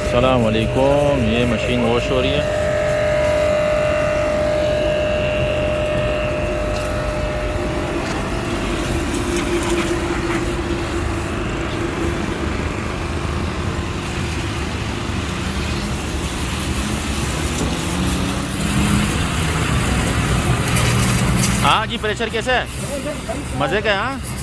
अस्सलाम वालेकुम। ये मशीन वॉश हो रही है। हाँ जी, प्रेशर कैसे है? मज़े का है? हाँ